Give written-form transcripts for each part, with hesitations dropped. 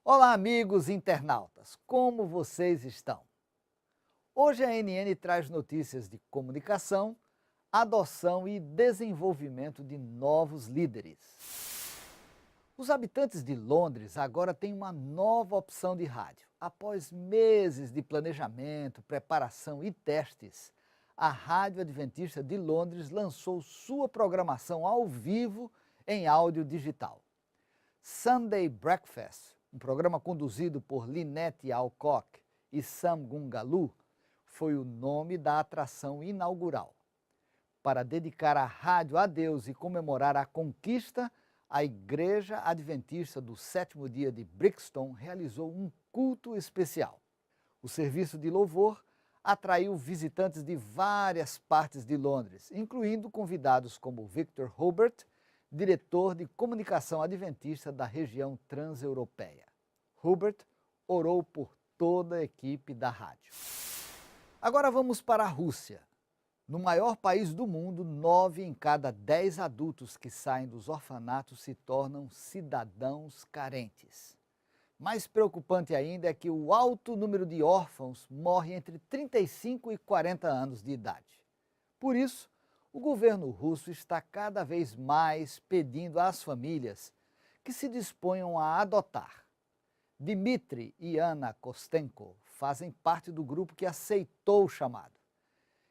Olá, amigos internautas, como vocês estão? Hoje a NN traz notícias de comunicação, adoção e desenvolvimento de novos líderes. Os habitantes de Londres agora têm uma nova opção de rádio. Após meses de planejamento, preparação e testes, a Rádio Adventista de Londres lançou sua programação ao vivo em áudio digital. Sunday Breakfast, um programa conduzido por Lynette Alcock e Sam Gungalu, foi o nome da atração inaugural. Para dedicar a rádio a Deus e comemorar a conquista, a Igreja Adventista do Sétimo Dia de Brixton realizou um culto especial. O serviço de louvor atraiu visitantes de várias partes de Londres, incluindo convidados como Victor Hobart, diretor de comunicação adventista da região transeuropeia. Hubert orou por toda a equipe da rádio. Agora vamos para a Rússia. No maior país do mundo, 9 em cada 10 adultos que saem dos orfanatos se tornam cidadãos carentes. Mais preocupante ainda é que o alto número de órfãos morre entre 35 e 40 anos de idade. Por isso, o governo russo está cada vez mais pedindo às famílias que se disponham a adotar. Dmitry e Anna Kostenko fazem parte do grupo que aceitou o chamado.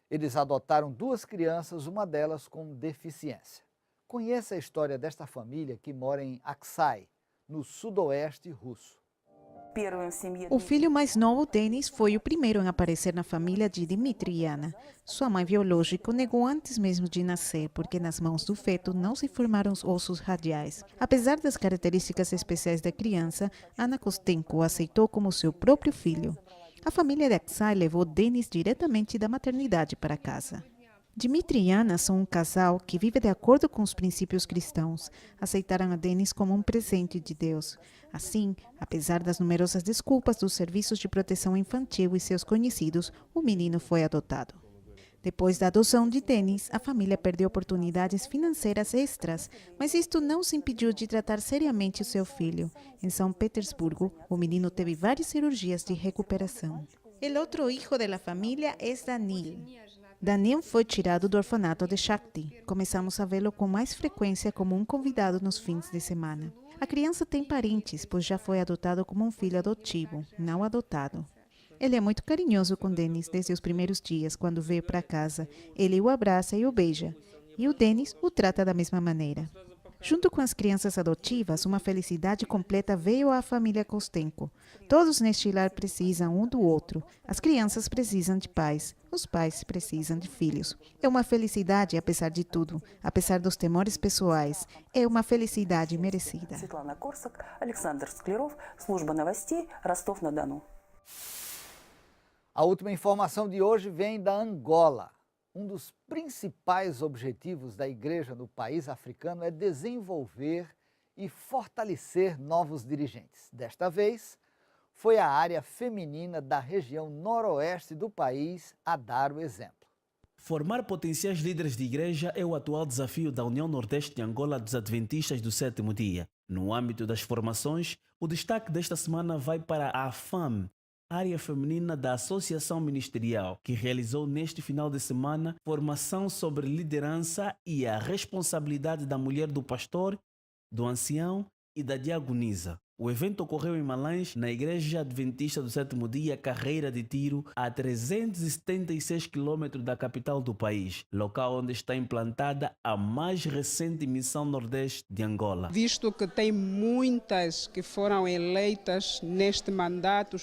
Eles adotaram 2 crianças, uma delas com deficiência. Conheça a história desta família que mora em Aksai, no sudoeste russo. O filho mais novo, Denis, foi o primeiro a aparecer na família de Dmitry e Anna. Sua mãe biológica negou antes mesmo de nascer, porque nas mãos do feto não se formaram os ossos radiais. Apesar das características especiais da criança, Anna Kostenko o aceitou como seu próprio filho. A família de Aksai levou Denis diretamente da maternidade para casa. Dmitry e Anna são um casal que vive de acordo com os princípios cristãos. Aceitaram a Denis como um presente de Deus. Assim, apesar das numerosas desculpas dos serviços de proteção infantil e seus conhecidos, o menino foi adotado. Depois da adoção de Denis, a família perdeu oportunidades financeiras extras, mas isto não os impediu de tratar seriamente o seu filho. Em São Petersburgo, o menino teve várias cirurgias de recuperação. O outro filho da família é Danil. Daniel foi tirado do orfanato de Shakti. Começamos a vê-lo com mais frequência como um convidado nos fins de semana. A criança tem parentes, pois já foi adotado como um filho adotivo, não adotado. Ele é muito carinhoso com Denis desde os primeiros dias, quando veio para casa. Ele o abraça e o beija. E o Denis o trata da mesma maneira. Junto com as crianças adotivas, uma felicidade completa veio à família Kostenko. Todos neste lar precisam um do outro. As crianças precisam de pais, os pais precisam de filhos. É uma felicidade, apesar de tudo, apesar dos temores pessoais. É uma felicidade merecida. Светлана Корсак, Александр Скляров, Служба новостей, Ростов-на-Дону. A última informação de hoje vem da Angola. Um dos principais objetivos da igreja no país africano é desenvolver e fortalecer novos dirigentes. Desta vez, foi a área feminina da região noroeste do país a dar o exemplo. Formar potenciais líderes de igreja é o atual desafio da União Nordeste de Angola dos Adventistas do Sétimo Dia. No âmbito das formações, o destaque desta semana vai para a AFAM, área feminina da Associação Ministerial, que realizou neste final de semana formação sobre liderança e a responsabilidade da mulher do pastor, do ancião e da diaconisa. O evento ocorreu em Malães, na Igreja Adventista do Sétimo Dia, Carreira de Tiro, a 376 km da capital do país, local onde está implantada a mais recente missão Nordeste de Angola. Visto que tem muitas que foram eleitas neste mandato,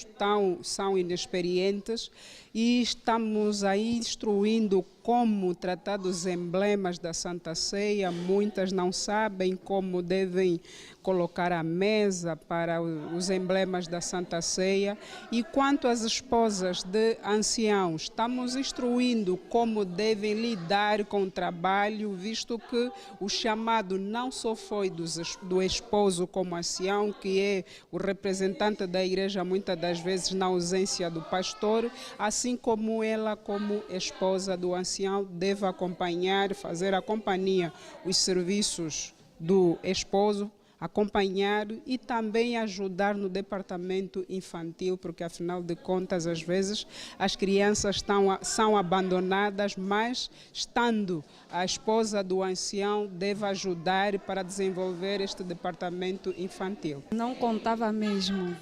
são inexperientes e estamos aí instruindo como tratar dos emblemas da Santa Ceia. Muitas não sabem como devem colocar a mesa para os emblemas da Santa Ceia. E quanto às esposas de anciãos, estamos instruindo como devem lidar com o trabalho, visto que o chamado não só foi do esposo como ancião, que é o representante da igreja muitas das vezes na ausência do pastor, assim como ela, como esposa do ancião, deve acompanhar, fazer a companhia, os serviços do esposo, acompanhar e também ajudar no departamento infantil, porque afinal de contas, às vezes, as crianças são abandonadas, mas estando a esposa do ancião, deve ajudar para desenvolver este departamento infantil. Não contava mesmo.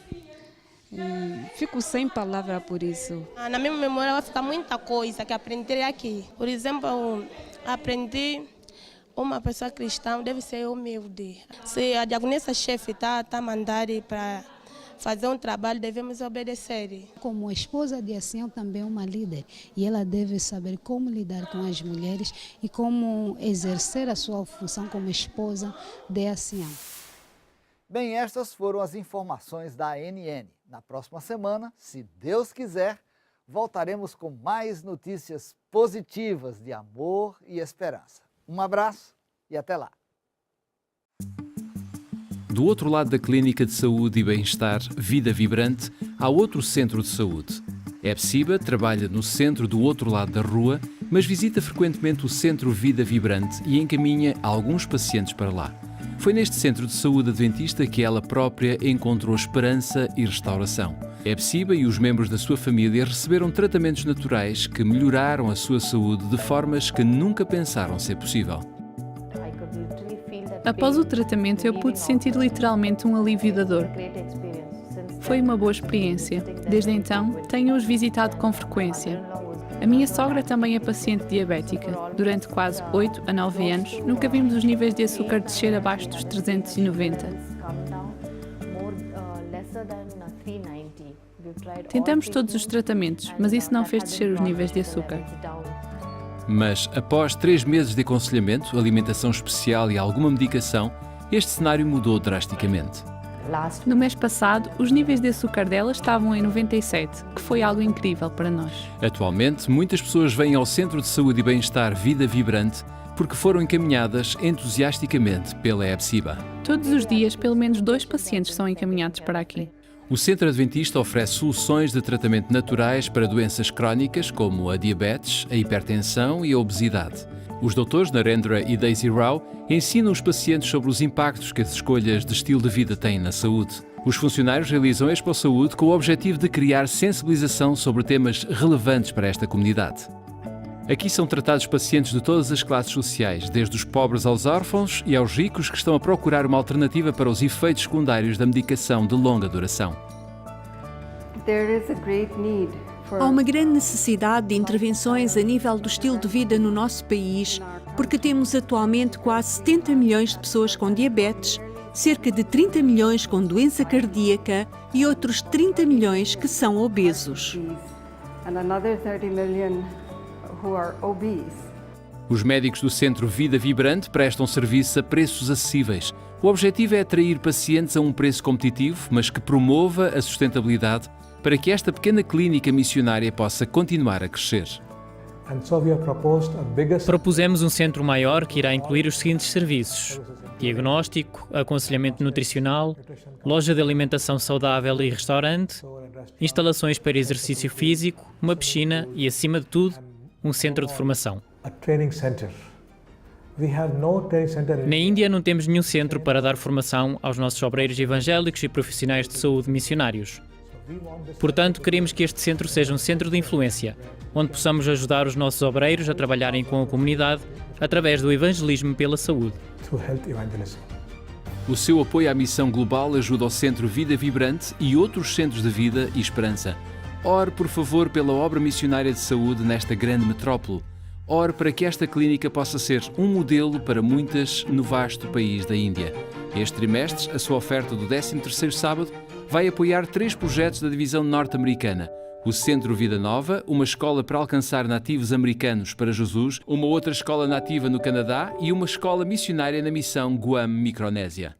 Fico sem palavra por isso. Na minha memória vai ficar muita coisa que aprendi aqui. Por exemplo, aprendi uma pessoa cristã deve ser humilde. Se a diaconisa-chefe está a mandar para fazer um trabalho, devemos obedecer. Como esposa de ancião, também uma líder. E ela deve saber como lidar com as mulheres e como exercer a sua função como esposa de ancião. Bem, estas foram as informações da ANN. Na próxima semana, se Deus quiser, voltaremos com mais notícias positivas de amor e esperança. Um abraço e até lá. Do outro lado da Clínica de Saúde e Bem-Estar Vida Vibrante, há outro centro de saúde. Hepsiba trabalha no centro do outro lado da rua, mas visita frequentemente o Centro Vida Vibrante e encaminha alguns pacientes para lá. Foi neste centro de saúde adventista que ela própria encontrou esperança e restauração. Hepsiba e os membros da sua família receberam tratamentos naturais que melhoraram a sua saúde de formas que nunca pensaram ser possível. Após o tratamento, eu pude sentir literalmente um alívio da dor. Foi uma boa experiência. Desde então, tenho-os visitado com frequência. A minha sogra também é paciente diabética. Durante quase 8 a 9 anos, nunca vimos os níveis de açúcar descer abaixo dos 390. Tentamos todos os tratamentos, mas isso não fez descer os níveis de açúcar. Mas, após 3 meses de aconselhamento, alimentação especial e alguma medicação, este cenário mudou drasticamente. No mês passado, os níveis de açúcar dela estavam em 97, que foi algo incrível para nós. Atualmente, muitas pessoas vêm ao Centro de Saúde e Bem-Estar Vida Vibrante porque foram encaminhadas entusiasticamente pela Hepsiba. Todos os dias, pelo menos 2 pacientes são encaminhados para aqui. O Centro Adventista oferece soluções de tratamento naturais para doenças crónicas como a diabetes, a hipertensão e a obesidade. Os doutores Narendra e Daisy Rao ensinam os pacientes sobre os impactos que as escolhas de estilo de vida têm na saúde. Os funcionários realizam Expo Saúde com o objetivo de criar sensibilização sobre temas relevantes para esta comunidade. Aqui são tratados pacientes de todas as classes sociais, desde os pobres aos órfãos e aos ricos que estão a procurar uma alternativa para os efeitos secundários da medicação de longa duração. Há uma grande necessidade de intervenções a nível do estilo de vida no nosso país, porque temos atualmente quase 70 milhões de pessoas com diabetes, cerca de 30 milhões com doença cardíaca e outros 30 milhões que são obesos. Os médicos do Centro Vida Vibrante prestam serviço a preços acessíveis. O objetivo é atrair pacientes a um preço competitivo, mas que promova a sustentabilidade para que esta pequena clínica missionária possa continuar a crescer. Propusemos um centro maior que irá incluir os seguintes serviços: diagnóstico, aconselhamento nutricional, loja de alimentação saudável e restaurante, instalações para exercício físico, uma piscina e, acima de tudo, um centro de formação. Na Índia não temos nenhum centro para dar formação aos nossos obreiros evangélicos e profissionais de saúde missionários. Portanto, queremos que este centro seja um centro de influência, onde possamos ajudar os nossos obreiros a trabalharem com a comunidade através do evangelismo pela saúde. O seu apoio à missão global ajuda o Centro Vida Vibrante e outros centros de vida e esperança. Ore, por favor, pela obra missionária de saúde nesta grande metrópole. Ore para que esta clínica possa ser um modelo para muitas no vasto país da Índia. Este trimestre, a sua oferta do 13º sábado vai apoiar 3 projetos da divisão norte-americana. O Centro Vida Nova, uma escola para alcançar nativos americanos para Jesus, uma outra escola nativa no Canadá e uma escola missionária na missão Guam, Micronésia.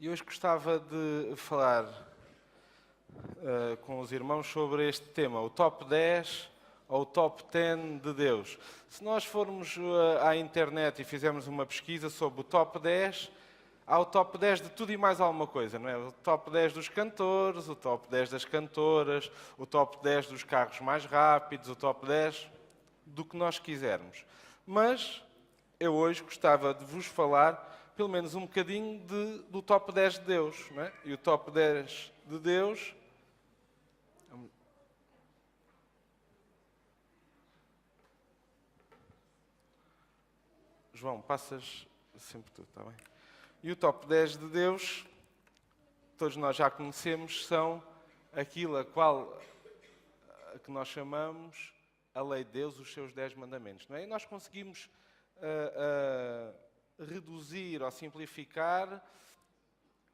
E hoje gostava de falar com os irmãos sobre este tema, o top 10 ou o top 10 de Deus. Se nós formos à internet e fizermos uma pesquisa sobre o top 10, há o top 10 de tudo e mais alguma coisa, não é? O top 10 dos cantores, o top 10 das cantoras, o top 10 dos carros mais rápidos, o top 10 do que nós quisermos. Mas eu hoje gostava de vos falar pelo menos um bocadinho do top 10 de Deus, não é? E o top 10 de Deus... João, passas sempre tudo, está bem? E o top 10 de Deus, todos nós já conhecemos, são aquilo a que nós chamamos a lei de Deus, os seus 10 mandamentos, não é? E nós conseguimos reduzir ou simplificar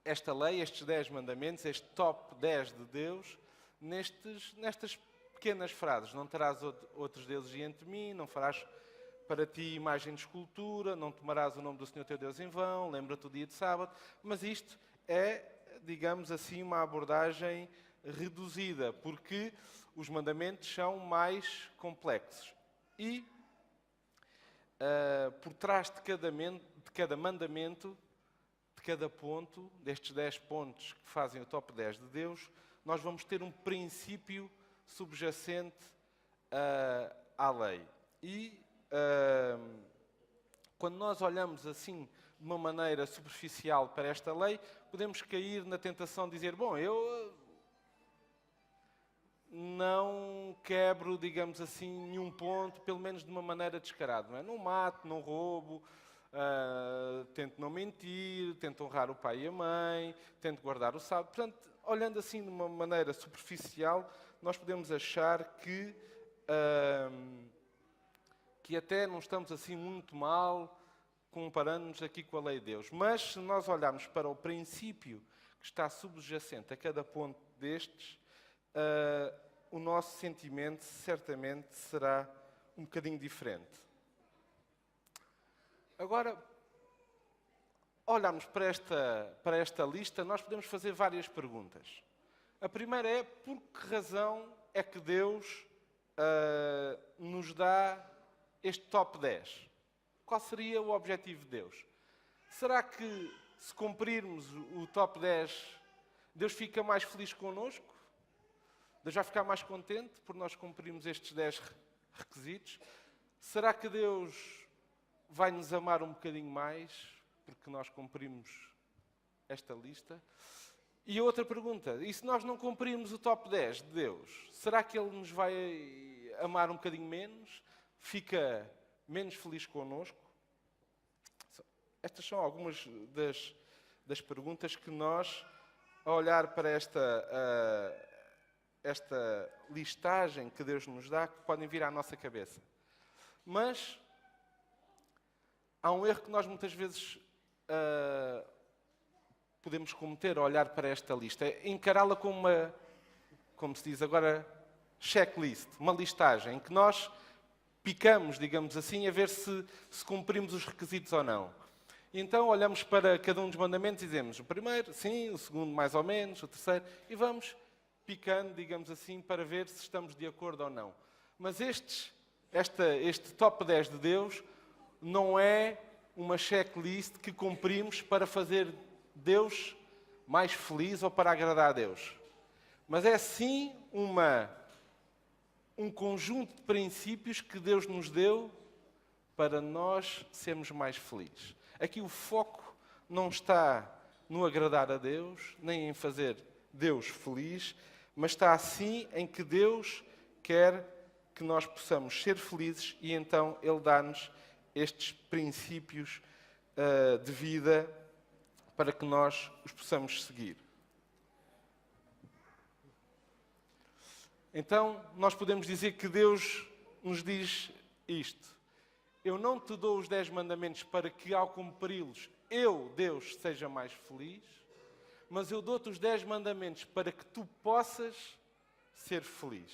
esta lei, estes 10 mandamentos, este top 10 de Deus, nestas pequenas frases. Não terás outros deuses diante de mim, não farás para ti imagem de escultura, não tomarás o nome do Senhor teu Deus em vão, lembra-te do dia de sábado. Mas isto é, digamos assim, uma abordagem reduzida, porque os mandamentos são mais complexos. E por trás de cada mandamento, de cada ponto, destes 10 pontos que fazem o top 10 de Deus, nós vamos ter um princípio subjacente à lei. E quando nós olhamos assim de uma maneira superficial para esta lei, podemos cair na tentação de dizer, bom, eu não quebro, digamos assim, nenhum ponto, pelo menos de uma maneira descarada. Não é? Não mato, não roubo, tento não mentir, tento honrar o pai e a mãe, tento guardar o sábado. Portanto, olhando assim de uma maneira superficial, nós podemos achar que até não estamos assim muito mal comparando-nos aqui com a lei de Deus. Mas se nós olharmos para o princípio que está subjacente a cada ponto destes, o nosso sentimento certamente será um bocadinho diferente. Agora, olharmos para esta lista, nós podemos fazer várias perguntas. A primeira é, por que razão é que Deus nos dá este top 10? Qual seria o objetivo de Deus? Será que, se cumprirmos o top 10, Deus fica mais feliz connosco? Deus vai ficar mais contente por nós cumprirmos estes 10 requisitos? Será que Deus vai nos amar um bocadinho mais porque nós cumprimos esta lista? E a outra pergunta, e se nós não cumprirmos o top 10 de Deus, será que Ele nos vai amar um bocadinho menos? Fica menos feliz connosco? Estas são algumas das perguntas que nós, a olhar para esta listagem que Deus nos dá, que podem vir à nossa cabeça. Mas há um erro que nós muitas vezes podemos cometer ao olhar para esta lista, é encará-la como uma, como se diz agora, checklist, uma listagem, em que nós picamos, digamos assim, a ver se cumprimos os requisitos ou não. E então olhamos para cada um dos mandamentos e dizemos o primeiro, sim, o segundo mais ou menos, o terceiro, e vamos picando, digamos assim, para ver se estamos de acordo ou não. Mas este top 10 de Deus não é uma checklist que cumprimos para fazer Deus mais feliz ou para agradar a Deus. Mas é sim um conjunto de princípios que Deus nos deu para nós sermos mais felizes. Aqui o foco não está no agradar a Deus, nem em fazer Deus feliz, mas está assim em que Deus quer que nós possamos ser felizes e então Ele dá-nos estes princípios de vida para que nós os possamos seguir. Então, nós podemos dizer que Deus nos diz isto. Eu não te dou os 10 mandamentos para que, ao cumpri-los, eu, Deus, seja mais feliz, mas eu dou-te os 10 mandamentos para que tu possas ser feliz.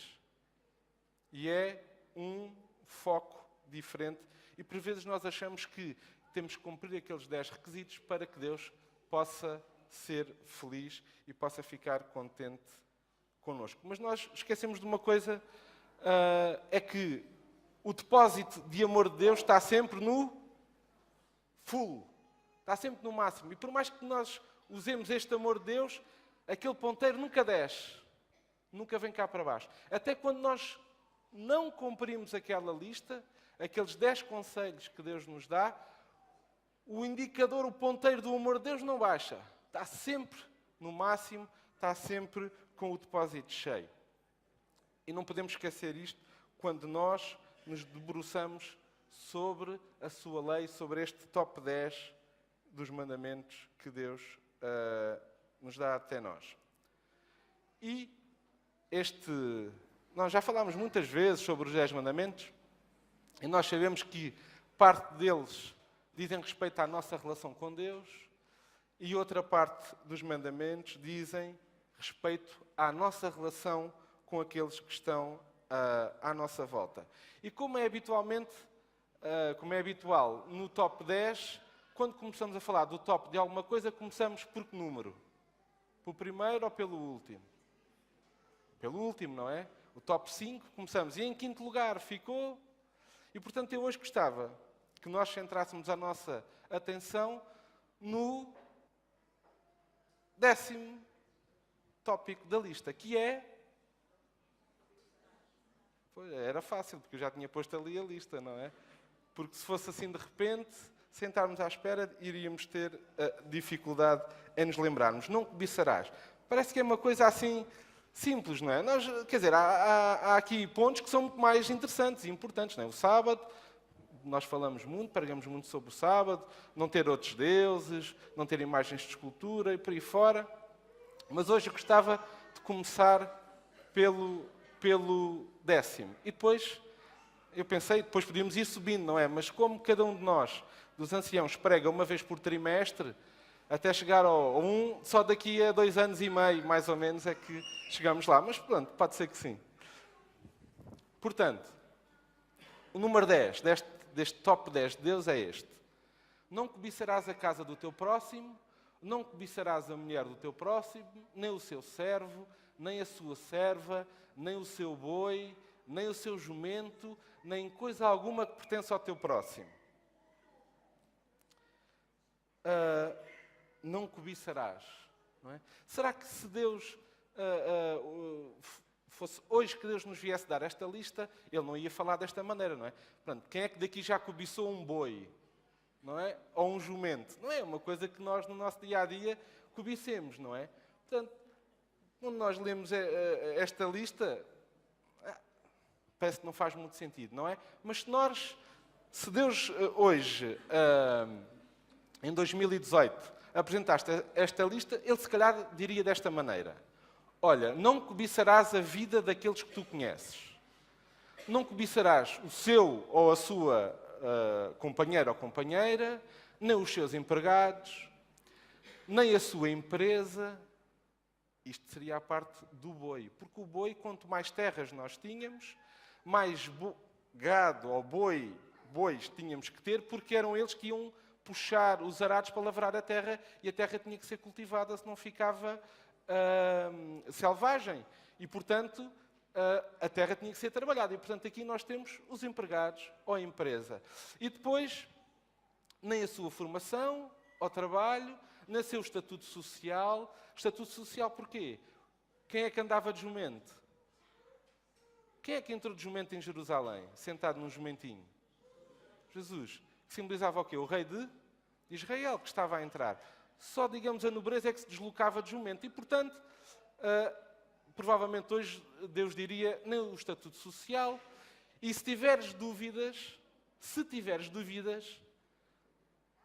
E é um foco diferente. E por vezes nós achamos que temos que cumprir aqueles 10 requisitos para que Deus possa ser feliz e possa ficar contente connosco. Mas nós esquecemos de uma coisa, é que o depósito de amor de Deus está sempre no full, está sempre no máximo. E por mais que nós usemos este amor de Deus, aquele ponteiro nunca desce, nunca vem cá para baixo. Até quando nós não cumprimos aquela lista, aqueles 10 conselhos que Deus nos dá, o indicador, o ponteiro do amor de Deus não baixa. Está sempre no máximo, está sempre com o depósito cheio. E não podemos esquecer isto quando nós nos debruçamos sobre a sua lei, sobre este top 10 dos mandamentos que Deus nos dá até nós. E nós já falámos muitas vezes sobre os 10 mandamentos, e nós sabemos que parte deles dizem respeito à nossa relação com Deus, e outra parte dos mandamentos dizem respeito à nossa relação com aqueles que estão à nossa volta. E como é habitual no top 10, quando começamos a falar do top de alguma coisa, começamos por que número? Pelo primeiro ou pelo último? Pelo último, não é? O top 5 começamos. E em quinto lugar ficou... E, portanto, eu hoje gostava que nós centrássemos a nossa atenção no 10º tópico da lista, que é... Era fácil, porque eu já tinha posto ali a lista, não é? Porque se fosse assim de repente, sentarmos à espera, iríamos ter dificuldade em nos lembrarmos. Não cobiçarás. Parece que é uma coisa assim simples, não é? Quer dizer, há aqui pontos que são muito mais interessantes e importantes, não é? O sábado, nós falamos muito, pregamos muito sobre o sábado, não ter outros deuses, não ter imagens de escultura e por aí fora. Mas hoje eu gostava de começar pelo 10º. E depois, eu pensei, depois podíamos ir subindo, não é? Mas como cada um de nós, dos anciãos, prega uma vez por trimestre, até chegar ao 1, só daqui a 2 anos e meio, mais ou menos, é que chegamos lá. Mas pronto, pode ser que sim. Portanto, o número 10 deste top 10 de Deus é este. Não cobiçarás a casa do teu próximo, não cobiçarás a mulher do teu próximo, nem o seu servo, nem a sua serva, nem o seu boi, nem o seu jumento, nem coisa alguma que pertence ao teu próximo. Não cobiçarás. Não é? Será que se Deus fosse hoje que Deus nos viesse dar esta lista, Ele não ia falar desta maneira, não é? Portanto, quem é que daqui já cobiçou um boi? Não é? Ou um jumento? Não é uma coisa que nós, no nosso dia-a-dia, cobicemos, não é? Portanto, quando nós lemos esta lista, parece que não faz muito sentido, não é? Mas se Deus hoje, em 2018, apresentaste esta lista, Ele se calhar diria desta maneira: olha, não cobiçarás a vida daqueles que tu conheces. Não cobiçarás o seu ou a sua companheiro ou companheira, nem os seus empregados, nem a sua empresa. Isto seria a parte do boi. Porque o boi, quanto mais terras nós tínhamos, mais gado ou bois tínhamos que ter, porque eram eles que iam puxar os arados para lavrar a terra, e a terra tinha que ser cultivada, senão ficava selvagem. E, portanto, a terra tinha que ser trabalhada. E, portanto, aqui nós temos os empregados ou a empresa. E depois, nem a sua formação ou trabalho, nem o seu estatuto social. Estatuto social porquê? Quem é que andava de jumento? Quem é que entrou de jumento em Jerusalém, sentado num jumentinho? Jesus. Que simbolizava o quê? O rei de Israel, que estava a entrar. Só, digamos, a nobreza é que se deslocava de jumento. E, portanto, provavelmente hoje Deus diria nem o estatuto social. E se tiveres dúvidas,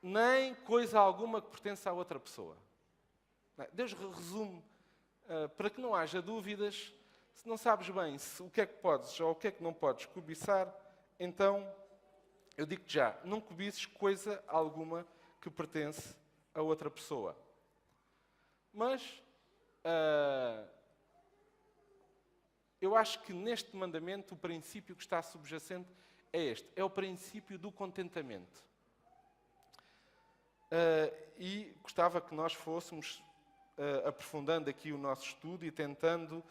nem coisa alguma que pertença a outra pessoa. Deus resume, para que não haja dúvidas, se não sabes bem o que é que podes ou o que é que não podes cobiçar, então eu digo-te já, não cobices coisa alguma que pertence a outra pessoa. Mas eu acho que neste mandamento o princípio que está subjacente é este, é o princípio do contentamento. E gostava que nós fôssemos aprofundando aqui o nosso estudo e tentando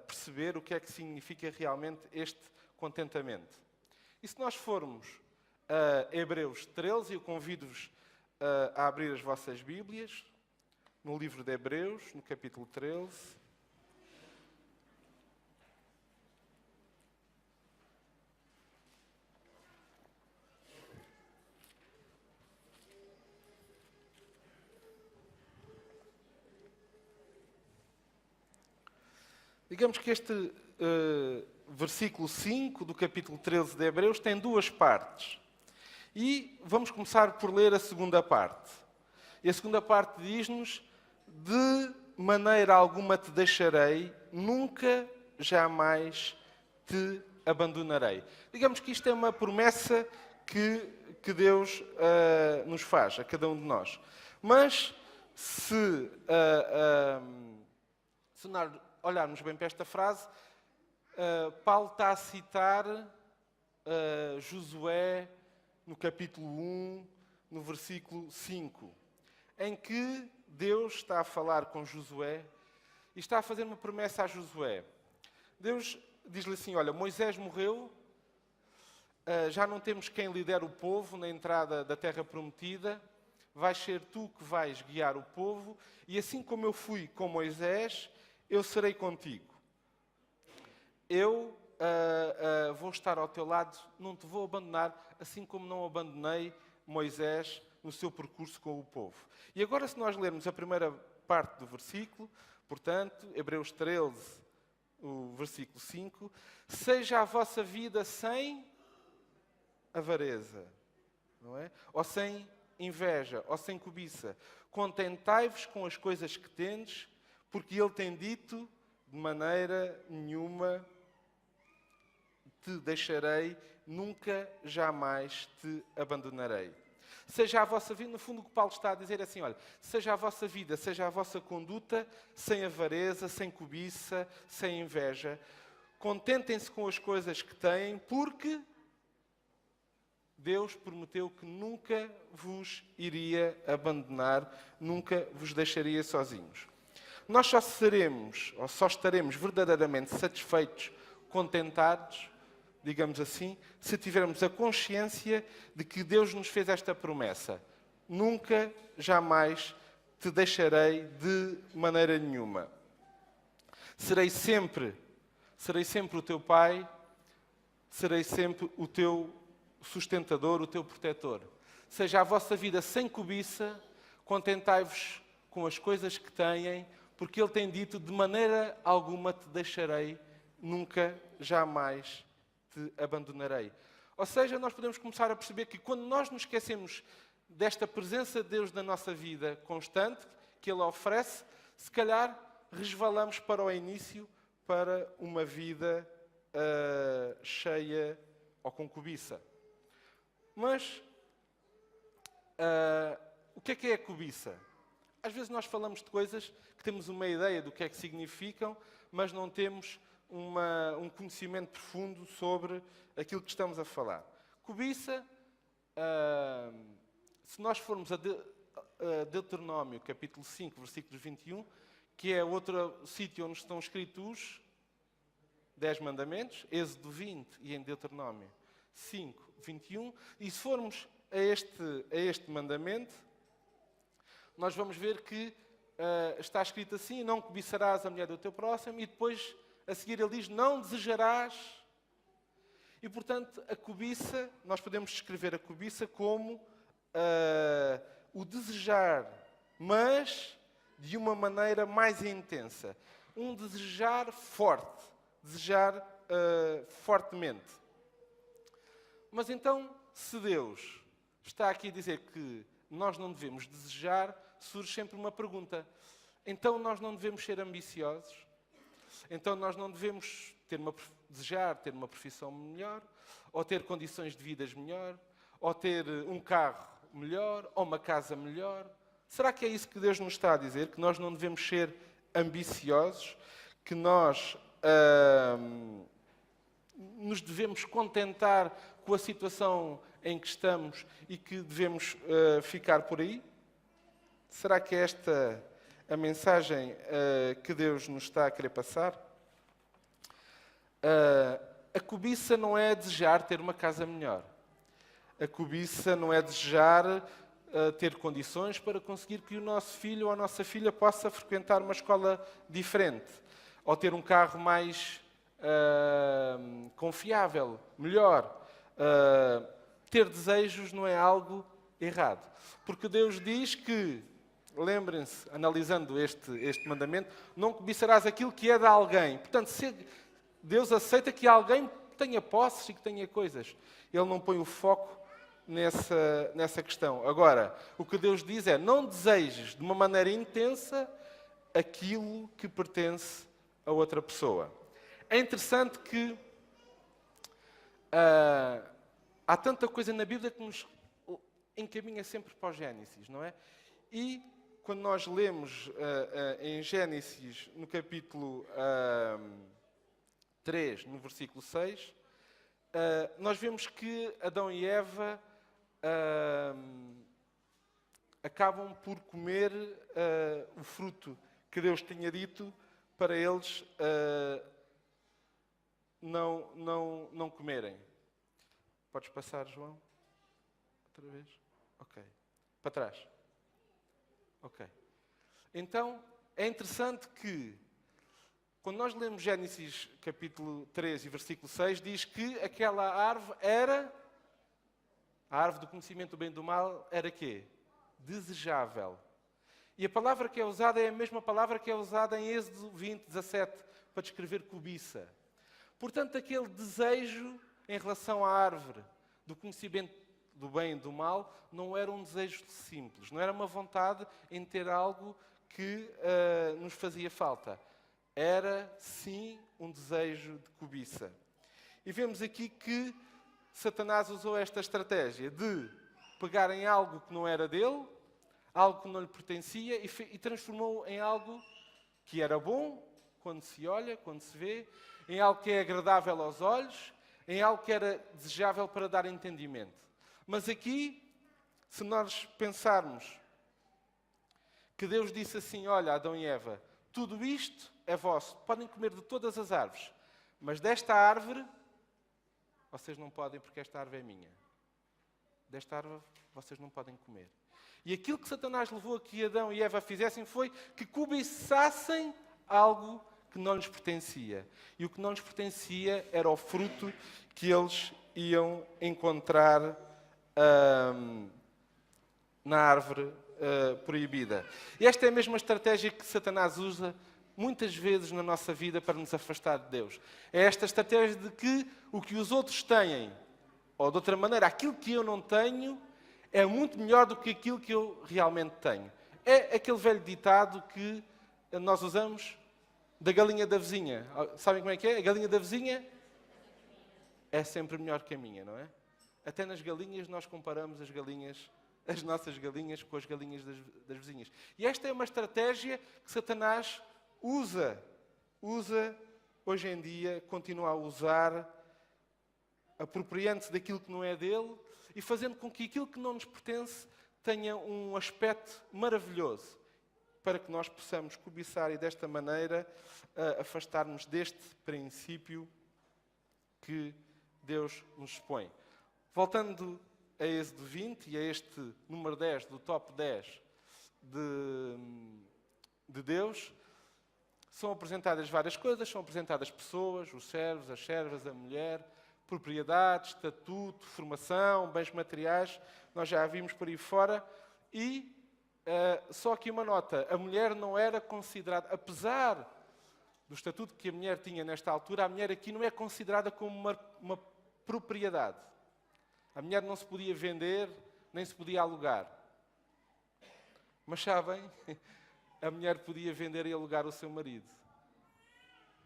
perceber o que é que significa realmente este contentamento. E se nós formos a Hebreus 13, eu convido-vos a abrir as vossas Bíblias, no livro de Hebreus, no capítulo 13. Digamos que este versículo 5 do capítulo 13 de Hebreus tem duas partes. E vamos começar por ler a segunda parte. E a segunda parte diz-nos: de maneira alguma te deixarei, nunca, jamais te abandonarei. Digamos que isto é uma promessa que Deus nos faz, a cada um de nós. Mas se nós olharmos bem para esta frase, Paulo está a citar Josué no capítulo 1, no versículo 5, em que Deus está a falar com Josué e está a fazer uma promessa a Josué. Deus diz-lhe assim: olha, Moisés morreu, já não temos quem lidere o povo na entrada da terra prometida, vais ser tu que vais guiar o povo, e assim como eu fui com Moisés, eu serei contigo. Eu vou estar ao teu lado, não te vou abandonar, assim como não abandonei Moisés no seu percurso com o povo. E agora, se nós lermos a primeira parte do versículo, portanto, Hebreus 13, o versículo 5, seja a vossa vida sem avareza, não é? Ou sem inveja, ou sem cobiça. Contentai-vos com as coisas que tendes, porque Ele tem dito: de maneira nenhuma te deixarei, nunca, jamais te abandonarei. Seja a vossa vida, no fundo o que Paulo está a dizer é assim: olha, seja a vossa vida, seja a vossa conduta sem avareza, sem cobiça, sem inveja. Contentem-se com as coisas que têm, porque Deus prometeu que nunca vos iria abandonar, nunca vos deixaria sozinhos. Nós só seremos, ou só estaremos verdadeiramente satisfeitos, contentados, digamos assim, se tivermos a consciência de que Deus nos fez esta promessa: nunca, jamais te deixarei de maneira nenhuma. Serei sempre o teu pai, serei sempre o teu sustentador, o teu protetor. Seja a vossa vida sem cobiça, contentai-vos com as coisas que têm, porque Ele tem dito: de maneira alguma te deixarei, nunca, jamais te abandonarei. Ou seja, nós podemos começar a perceber que quando nós nos esquecemos desta presença de Deus na nossa vida constante, que Ele oferece, se calhar resvalamos para o início, para uma vida cheia ou com cobiça. Mas o que é a cobiça? Às vezes nós falamos de coisas que temos uma ideia do que é que significam, mas não temos um conhecimento profundo sobre aquilo que estamos a falar. Cobiça, se nós formos a Deuteronômio, capítulo 5, versículos 21, que é outro sítio onde estão escritos os 10 mandamentos, Êxodo 20 e em Deuteronômio 5, 21, e se formos a este mandamento, nós vamos ver que está escrito assim: não cobiçarás a mulher do teu próximo, e depois, a seguir, ele diz: não desejarás. E, portanto, a cobiça, nós podemos descrever a cobiça como o desejar, mas de uma maneira mais intensa. Um desejar forte, desejar fortemente. Mas então, se Deus está aqui a dizer que nós não devemos desejar, surge sempre uma pergunta: então nós não devemos ser ambiciosos? Então nós não devemos desejar ter uma profissão melhor, ou ter condições de vida melhor, ou ter um carro melhor, ou uma casa melhor? Será que é isso que Deus nos está a dizer? Que nós não devemos ser ambiciosos? Que nós nos devemos contentar com a situação em que estamos e que devemos ficar por aí? Será que é a mensagem que Deus nos está a querer passar. A cobiça não é desejar ter uma casa melhor. A cobiça não é desejar ter condições para conseguir que o nosso filho ou a nossa filha possa frequentar uma escola diferente, ou ter um carro mais confiável, melhor. Ter desejos não é algo errado. Porque Deus diz que, lembrem-se, analisando este mandamento, não cobiçarás aquilo que é de alguém. Portanto, se Deus aceita que alguém tenha posses e que tenha coisas. Ele não põe o foco nessa questão. Agora, o que Deus diz é: não desejes de uma maneira intensa aquilo que pertence a outra pessoa. É interessante que há tanta coisa na Bíblia que nos encaminha sempre para o Gênesis, não é? E quando nós lemos em Gênesis, no capítulo 3, no versículo 6, nós vemos que Adão e Eva acabam por comer o fruto que Deus tinha dito para eles não comerem. Podes passar, João? Outra vez? Ok. Para trás. Ok. Então, é interessante que, quando nós lemos Gênesis capítulo 3 e versículo 6, diz que aquela árvore era, a árvore do conhecimento do bem e do mal, era quê? Desejável. E a palavra que é usada é a mesma palavra que é usada em Êxodo 20, 17, para descrever cobiça. Portanto, aquele desejo em relação à árvore do conhecimento do bem e do mal não era um desejo simples, não era uma vontade em ter algo que nos fazia falta. Era, sim, um desejo de cobiça. E vemos aqui que Satanás usou esta estratégia de pegar em algo que não era dele, algo que não lhe pertencia, e transformou em algo que era bom, quando se olha, quando se vê, em algo que é agradável aos olhos, em algo que era desejável para dar entendimento. Mas aqui, se nós pensarmos que Deus disse assim: olha, Adão e Eva, tudo isto é vosso, podem comer de todas as árvores, mas desta árvore vocês não podem, porque esta árvore é minha. Desta árvore vocês não podem comer. E aquilo que Satanás levou a que Adão e Eva fizessem foi que cobiçassem algo que não lhes pertencia. E o que não lhes pertencia era o fruto que eles iam encontrar na árvore proibida. E esta é a mesma estratégia que Satanás usa muitas vezes na nossa vida para nos afastar de Deus. É esta estratégia de que o que os outros têm, ou de outra maneira, aquilo que eu não tenho, é muito melhor do que aquilo que eu realmente tenho. É aquele velho ditado que nós usamos da galinha da vizinha. Sabem como é que é? A galinha da vizinha é sempre melhor que a minha, não é? Até nas galinhas nós comparamos as nossas galinhas com as galinhas das vizinhas. E esta é uma estratégia que Satanás usa hoje em dia, continua a usar, apropriando-se daquilo que não é dele e fazendo com que aquilo que não nos pertence tenha um aspecto maravilhoso, para que nós possamos cobiçar e desta maneira afastar-nos deste princípio que Deus nos expõe. Voltando a Êxodo 20 e a este número 10 do top 10 de Deus, são apresentadas várias coisas, são apresentadas pessoas, os servos, as servas, a mulher, propriedade, estatuto, formação, bens materiais, nós já a vimos por aí fora, e só aqui uma nota, a mulher não era considerada, apesar do estatuto que a mulher tinha nesta altura, a mulher aqui não é considerada como uma propriedade. A mulher não se podia vender, nem se podia alugar. Mas sabem, a mulher podia vender e alugar o seu marido.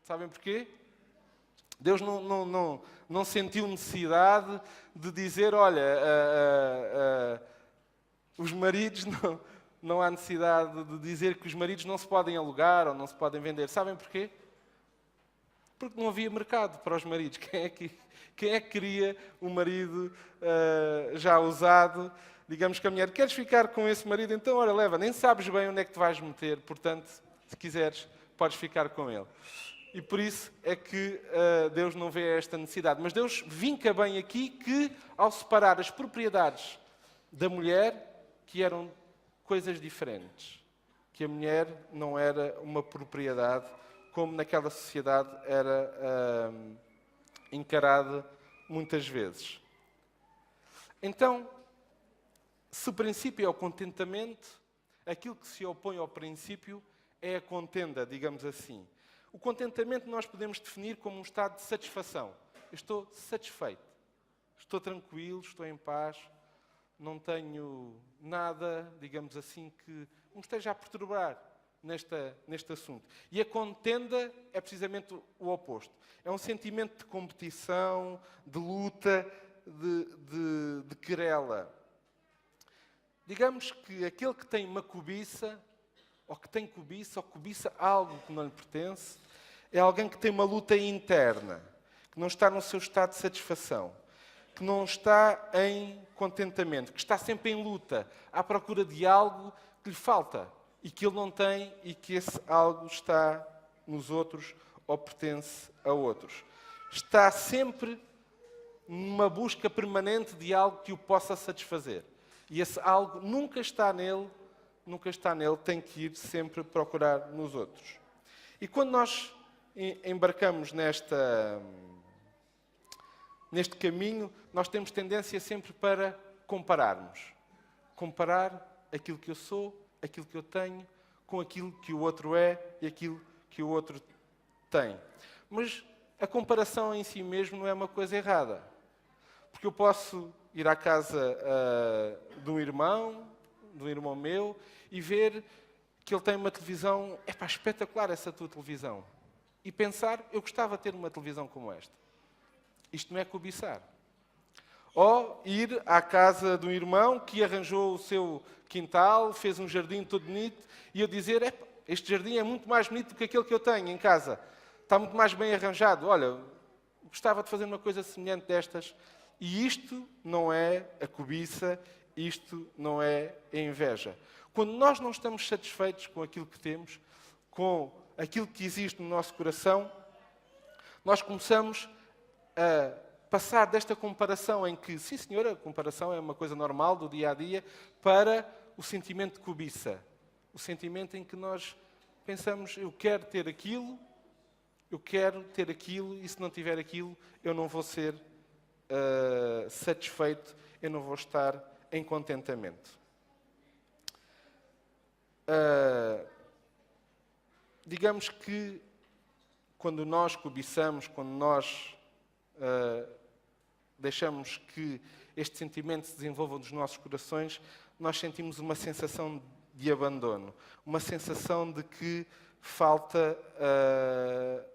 Sabem porquê? Deus não sentiu necessidade de dizer, olha, os maridos não há necessidade de dizer que os maridos não se podem alugar ou não se podem vender. Sabem porquê? Porque não havia mercado para os maridos. Quem é que queria um marido já usado digamos que a mulher, queres ficar com esse marido? Então, ora, leva, nem sabes bem onde é que te vais meter, portanto, se quiseres, podes ficar com ele. E por isso é que Deus não vê esta necessidade. Mas Deus vinca bem aqui que, ao separar as propriedades da mulher, que eram coisas diferentes, que a mulher não era uma propriedade, como naquela sociedade era encarada muitas vezes. Então, se o princípio é o contentamento, aquilo que se opõe ao princípio é a contenda, digamos assim. O contentamento nós podemos definir como um estado de satisfação. Eu estou satisfeito, estou tranquilo, estou em paz, não tenho nada, digamos assim, que me esteja a perturbar neste assunto. E a contenda é precisamente o oposto. É um sentimento de competição, de luta, de querela. Digamos que aquele que tem uma cobiça, ou que tem cobiça, ou cobiça algo que não lhe pertence, é alguém que tem uma luta interna, que não está no seu estado de satisfação, que não está em contentamento, que está sempre em luta, à procura de algo que lhe falta e que ele não tem e que esse algo está nos outros ou pertence a outros. Está sempre numa busca permanente de algo que o possa satisfazer. E esse algo nunca está nele, tem que ir sempre procurar nos outros. E quando nós embarcamos neste caminho, nós temos tendência sempre para compararmos. Comparar aquilo que eu sou, aquilo que eu tenho, com aquilo que o outro é e aquilo que o outro tem. Mas a comparação em si mesmo não é uma coisa errada. Porque eu posso ir à casa de um irmão meu, e ver que ele tem uma televisão, espetacular essa tua televisão. E pensar, eu gostava de ter uma televisão como esta. Isto não é cobiçar. Ou ir à casa de um irmão que arranjou o seu quintal, fez um jardim todo bonito, e eu dizer, este jardim é muito mais bonito do que aquele que eu tenho em casa. Está muito mais bem arranjado. Olha, gostava de fazer uma coisa semelhante destas. E isto não é a cobiça, isto não é a inveja. Quando nós não estamos satisfeitos com aquilo que temos, com aquilo que existe no nosso coração, nós começamos a passar desta comparação em que, sim senhor, a comparação é uma coisa normal do dia a dia, para o sentimento de cobiça. O sentimento em que nós pensamos, eu quero ter aquilo, e se não tiver aquilo, eu não vou ser satisfeito, eu não vou estar em contentamento. Digamos que quando nós cobiçamos, quando nós deixamos que este sentimento se desenvolva nos nossos corações, nós sentimos uma sensação de abandono, uma sensação de que falta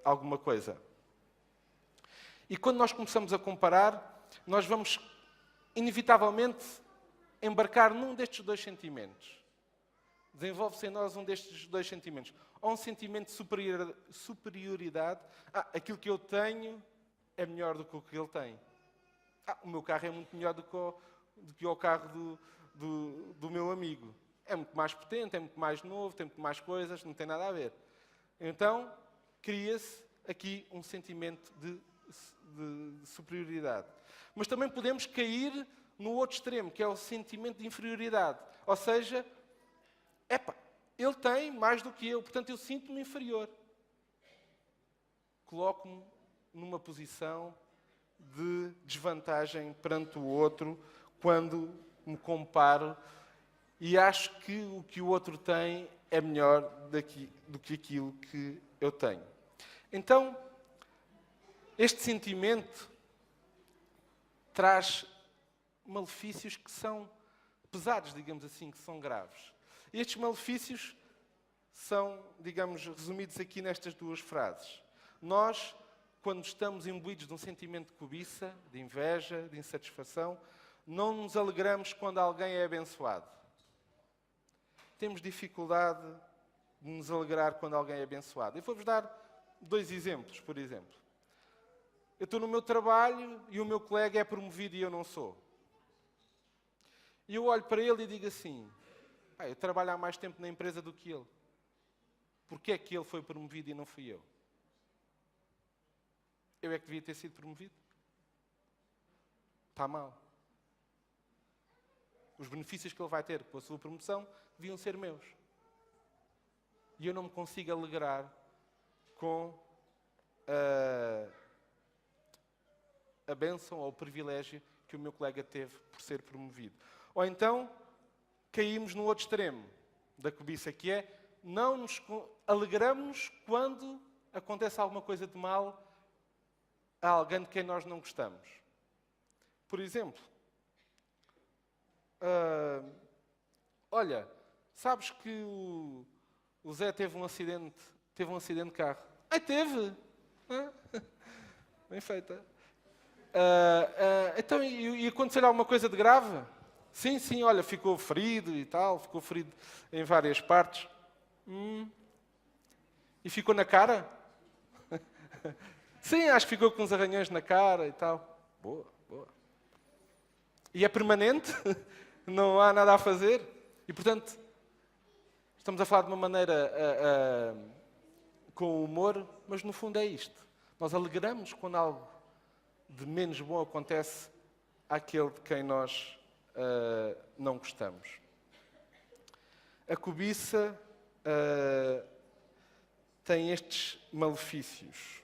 alguma coisa. E quando nós começamos a comparar, nós vamos inevitavelmente embarcar num destes dois sentimentos. Desenvolve-se em nós um destes dois sentimentos. Ou um sentimento de superioridade. Aquilo que eu tenho é melhor do que o que ele tem. O meu carro é muito melhor do que o carro do meu amigo. É muito mais potente, é muito mais novo, tem muito mais coisas, não tem nada a ver. Então, cria-se aqui um sentimento de superioridade. Mas também podemos cair no outro extremo, que é o sentimento de inferioridade. Ou seja, ele tem mais do que eu, portanto eu sinto-me inferior. Coloco-me numa posição de desvantagem perante o outro quando me comparo e acho que o que o outro tem é melhor do que aquilo que eu tenho. Então, este sentimento traz malefícios que são pesados, digamos assim, que são graves. E estes malefícios são, digamos, resumidos aqui nestas duas frases. Nós, quando estamos imbuídos de um sentimento de cobiça, de inveja, de insatisfação, não nos alegramos quando alguém é abençoado. Temos dificuldade de nos alegrar quando alguém é abençoado. Eu vou-vos dar 2 exemplos, por exemplo. Eu estou no meu trabalho e o meu colega é promovido e eu não sou. E eu olho para ele e digo assim, eu trabalho há mais tempo na empresa do que ele. Porquê é que ele foi promovido e não fui eu? Eu é que devia ter sido promovido? Está mal. Os benefícios que ele vai ter com a sua promoção deviam ser meus. E eu não me consigo alegrar com a bênção ou o privilégio que o meu colega teve por ser promovido. Ou então, caímos no outro extremo da cobiça, que é, não nos alegramos quando acontece alguma coisa de mal a alguém de quem nós não gostamos. Por exemplo, olha, sabes que o Zé teve um acidente de carro. Teve? Bem feita. Então, e aconteceu alguma coisa de grave? Sim, olha, ficou ferido e tal, ficou ferido em várias partes. E ficou na cara? Sim, acho que ficou com uns arranhões na cara e tal. Boa. E é permanente? Não há nada a fazer? E, portanto, estamos a falar de uma maneira com humor, mas no fundo é isto. Nós alegramos quando algo de menos bom acontece àquele de quem nós não gostamos. A cobiça tem estes malefícios.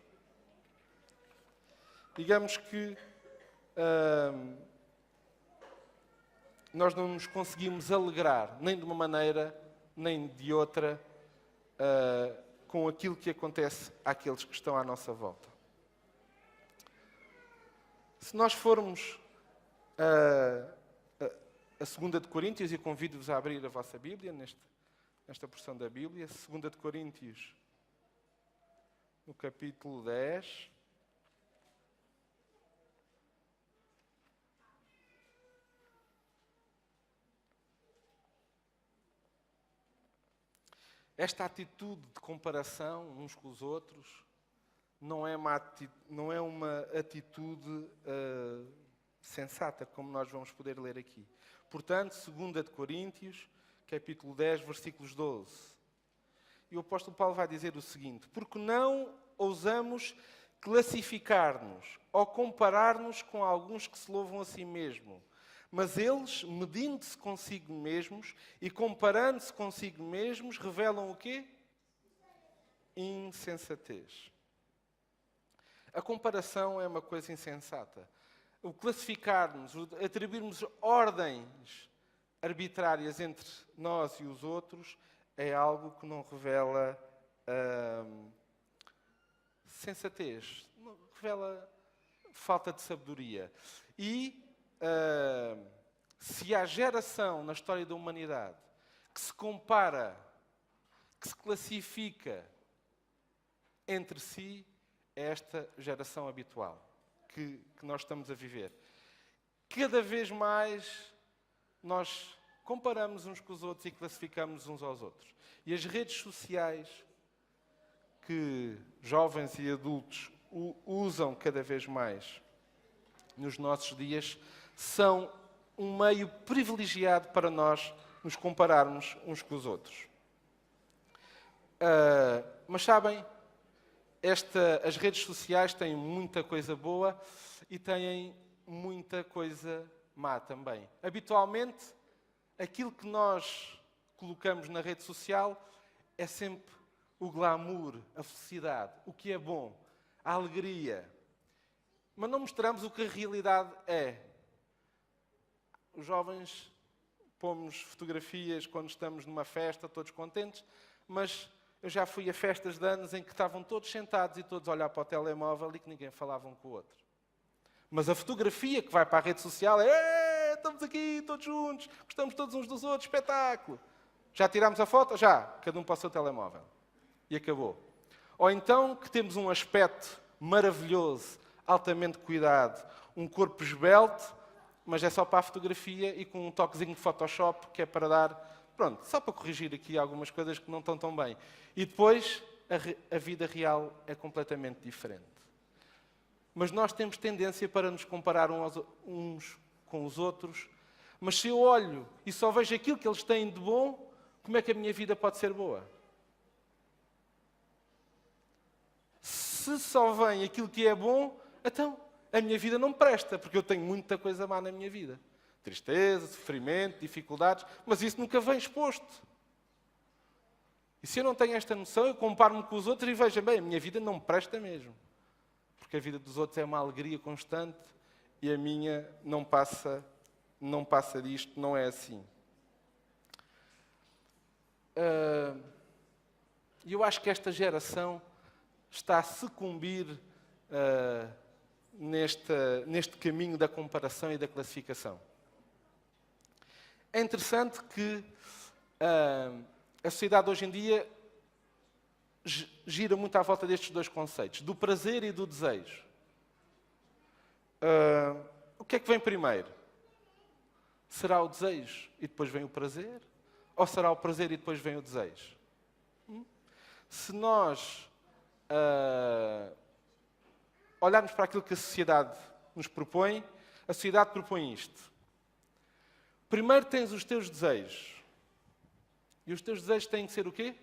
Digamos que nós não nos conseguimos alegrar, nem de uma maneira, nem de outra, com aquilo que acontece àqueles que estão à nossa volta. Se nós formos a 2 de Coríntios, e convido-vos a abrir a vossa Bíblia, nesta porção da Bíblia, 2 de Coríntios, no capítulo 10. Esta atitude de comparação uns com os outros não é uma atitude sensata, como nós vamos poder ler aqui. Portanto, 2 de Coríntios, capítulo 10, versículos 12. E o apóstolo Paulo vai dizer o seguinte: porque não ousamos classificar-nos ou comparar-nos com alguns que se louvam a si mesmo, mas eles, medindo-se consigo mesmos e comparando-se consigo mesmos, revelam o quê? Insensatez. A comparação é uma coisa insensata. O classificar-nos, o atribuirmos ordens arbitrárias entre nós e os outros é algo que não revela sensatez, não revela falta de sabedoria. E se há geração na história da humanidade que se compara, que se classifica entre si, é esta geração habitual que nós estamos a viver. Cada vez mais nós comparamos uns com os outros e classificamos uns aos outros. E as redes sociais que jovens e adultos usam cada vez mais nos nossos dias são um meio privilegiado para nós nos compararmos uns com os outros. Mas sabem, as redes sociais têm muita coisa boa e têm muita coisa má também. Habitualmente, aquilo que nós colocamos na rede social é sempre o glamour, a felicidade, o que é bom, a alegria. Mas não mostramos o que a realidade é. Os jovens pomos fotografias quando estamos numa festa, todos contentes, mas eu já fui a festas de anos em que estavam todos sentados e todos a olhar para o telemóvel e que ninguém falava um com o outro. Mas a fotografia que vai para a rede social é estamos aqui todos juntos, gostamos todos uns dos outros, espetáculo. Já tirámos a foto? Já. Cada um para o seu telemóvel. E acabou. Ou então que temos um aspecto maravilhoso, altamente cuidado, um corpo esbelto, mas é só para a fotografia e com um toquezinho de Photoshop que é para dar... Pronto, só para corrigir aqui algumas coisas que não estão tão bem. E depois, a vida real é completamente diferente. Mas nós temos tendência para nos comparar uns com os outros, Mas se eu olho e só vejo aquilo que eles têm de bom, como é que a minha vida pode ser boa? Se só vem aquilo que é bom, então a minha vida não presta, porque eu tenho muita coisa má na minha vida. Tristeza, sofrimento, dificuldades, mas isso nunca vem exposto. E se eu não tenho esta noção, eu comparo-me com os outros e vejo, bem, a minha vida não presta mesmo. Porque a vida dos outros é uma alegria constante e a minha não passa disto, não é assim. Eu acho que esta geração está a sucumbir neste caminho da comparação e da classificação. É interessante que a sociedade hoje em dia gira muito à volta destes dois conceitos, do prazer e do desejo. O que é que vem primeiro? Será o desejo e depois vem o prazer? Ou será o prazer e depois vem o desejo? Se nós olharmos para aquilo que a sociedade nos propõe, a sociedade propõe isto. Primeiro tens os teus desejos. E os teus desejos têm que ser o quê?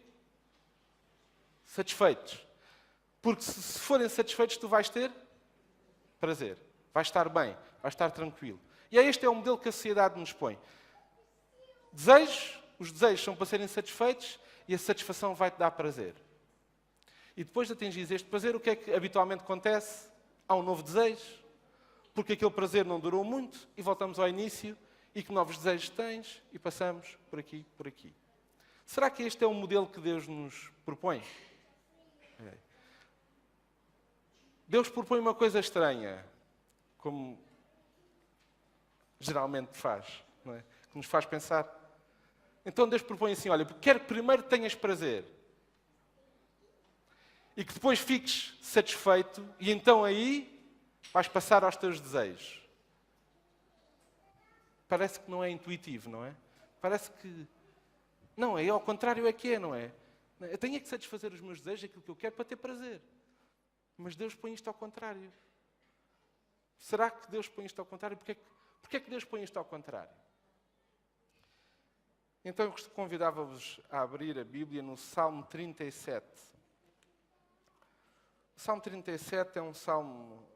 Satisfeitos. Porque se forem satisfeitos, tu vais ter prazer. Vais estar bem, vais estar tranquilo. E este é o modelo que a sociedade nos põe. Desejos, os desejos são para serem satisfeitos e a satisfação vai-te dar prazer. E depois de atingires este prazer, o que é que habitualmente acontece? Há um novo desejo, porque aquele prazer não durou muito e voltamos ao início. E que novos desejos tens? E passamos por aqui, por aqui. Será que este é o modelo que Deus nos propõe? Deus propõe uma coisa estranha, como geralmente faz, não é? Que nos faz pensar. Então Deus propõe assim, olha, quero que primeiro tenhas prazer. E que depois fiques satisfeito e então aí vais passar aos teus desejos. Parece que não é intuitivo, não é? Parece que... Não, é ao contrário é que é, não é? Eu tenho que satisfazer os meus desejos, aquilo que eu quero, para ter prazer. Mas Deus põe isto ao contrário. Será que Deus põe isto ao contrário? Porquê é que Deus põe isto ao contrário? Então eu convidava-vos a abrir a Bíblia no Salmo 37. O Salmo 37 é um salmo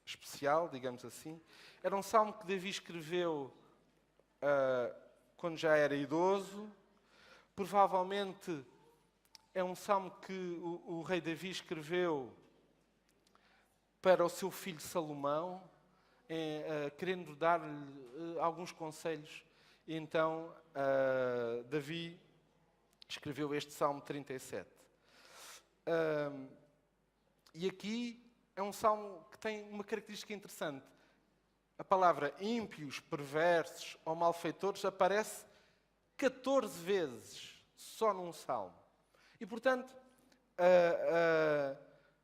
especial, digamos assim. Era um salmo que Davi escreveu quando já era idoso. Provavelmente é um salmo que o rei Davi escreveu para o seu filho Salomão, querendo dar-lhe alguns conselhos. E então Davi escreveu este Salmo 37. E aqui é um salmo que tem uma característica interessante. A palavra ímpios, perversos ou malfeitores aparece 14 vezes só num salmo. E, portanto,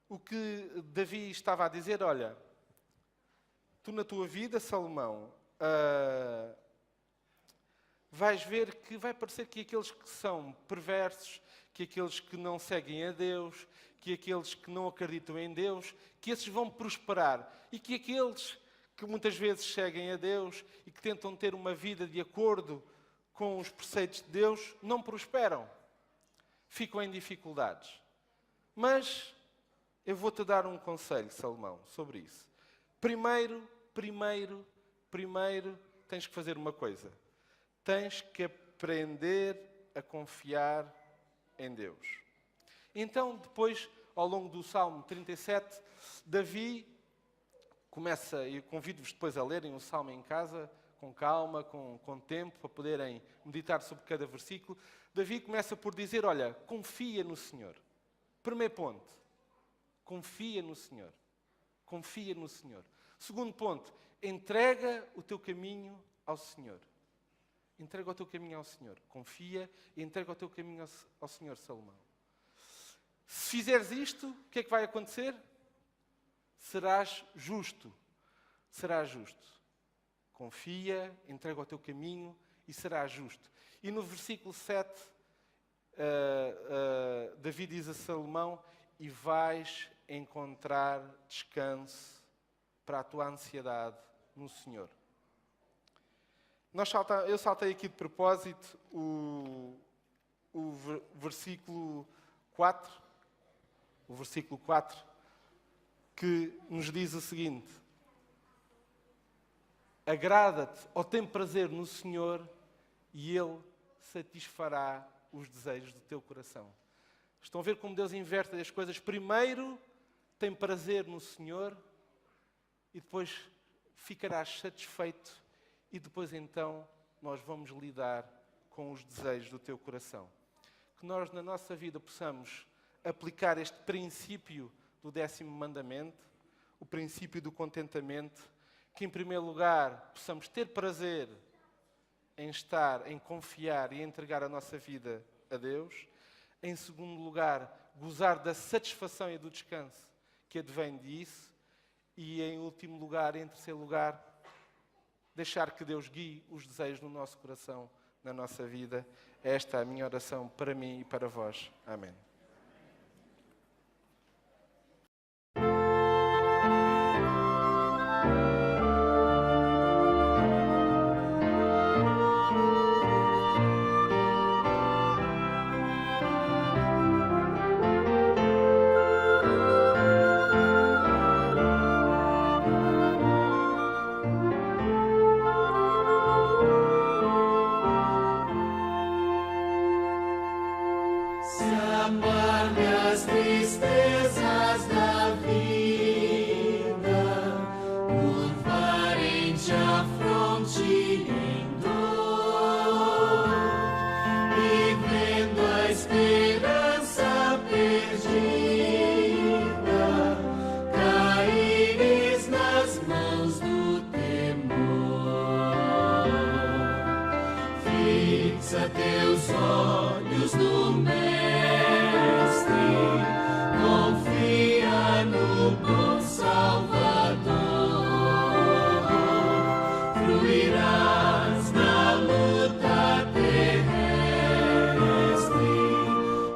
o que Davi estava a dizer, olha, tu na tua vida, Salomão, vais ver que vai parecer que aqueles que são perversos, que aqueles que não seguem a Deus, que aqueles que não acreditam em Deus, que esses vão prosperar. E que aqueles que muitas vezes seguem a Deus e que tentam ter uma vida de acordo com os preceitos de Deus, não prosperam. Ficam em dificuldades. Mas eu vou-te dar um conselho, Salomão, sobre isso. Primeiro, tens que fazer uma coisa. Tens que aprender a confiar em Deus. Então, depois, ao longo do Salmo 37, Davi começa, e convido-vos depois a lerem o Salmo em casa, com calma, com tempo, para poderem meditar sobre cada versículo. Davi começa por dizer, olha, confia no Senhor. Primeiro ponto, confia no Senhor. Confia no Senhor. Segundo ponto, entrega o teu caminho ao Senhor. Entrega o teu caminho ao Senhor. Confia e entrega o teu caminho ao Senhor, Salomão. Se fizeres isto, o que é que vai acontecer? Serás justo. Serás justo. Confia, entrega o teu caminho e serás justo. E no versículo 7, Davi diz a Salomão, e vais encontrar descanso para a tua ansiedade no Senhor. Eu saltei aqui de propósito o versículo 4, que nos diz o seguinte: agrada-te ou tem prazer no Senhor e Ele satisfará os desejos do teu coração. Estão a ver como Deus inverte as coisas? Primeiro tem prazer no Senhor e depois ficarás satisfeito e depois então nós vamos lidar com os desejos do teu coração. Que nós na nossa vida possamos aplicar este princípio do 10º mandamento, o princípio do contentamento, que em primeiro lugar possamos ter prazer em estar, em confiar e entregar a nossa vida a Deus. Em segundo lugar, gozar da satisfação e do descanso que advém disso. E em último lugar, em terceiro lugar, deixar que Deus guie os desejos no nosso coração, na nossa vida. Esta é a minha oração para mim e para vós. Amém.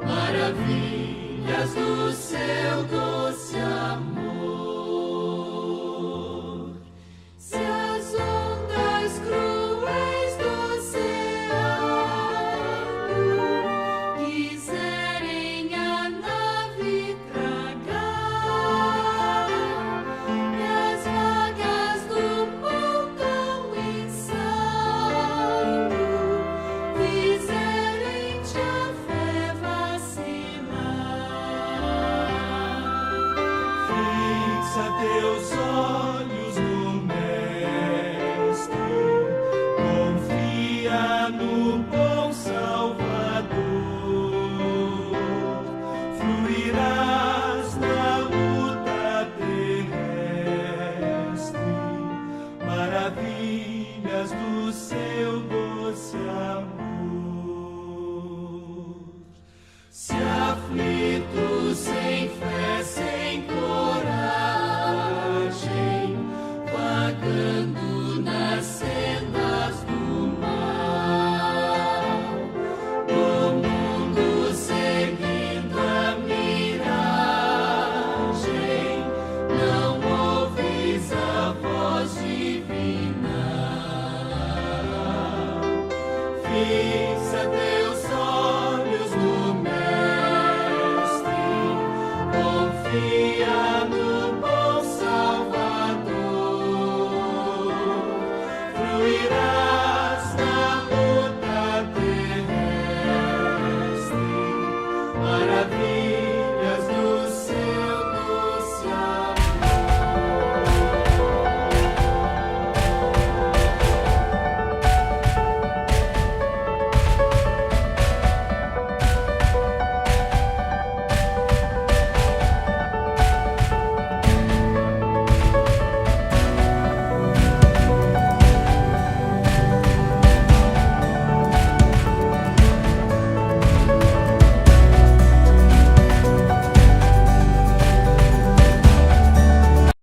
Maravilhas do céu.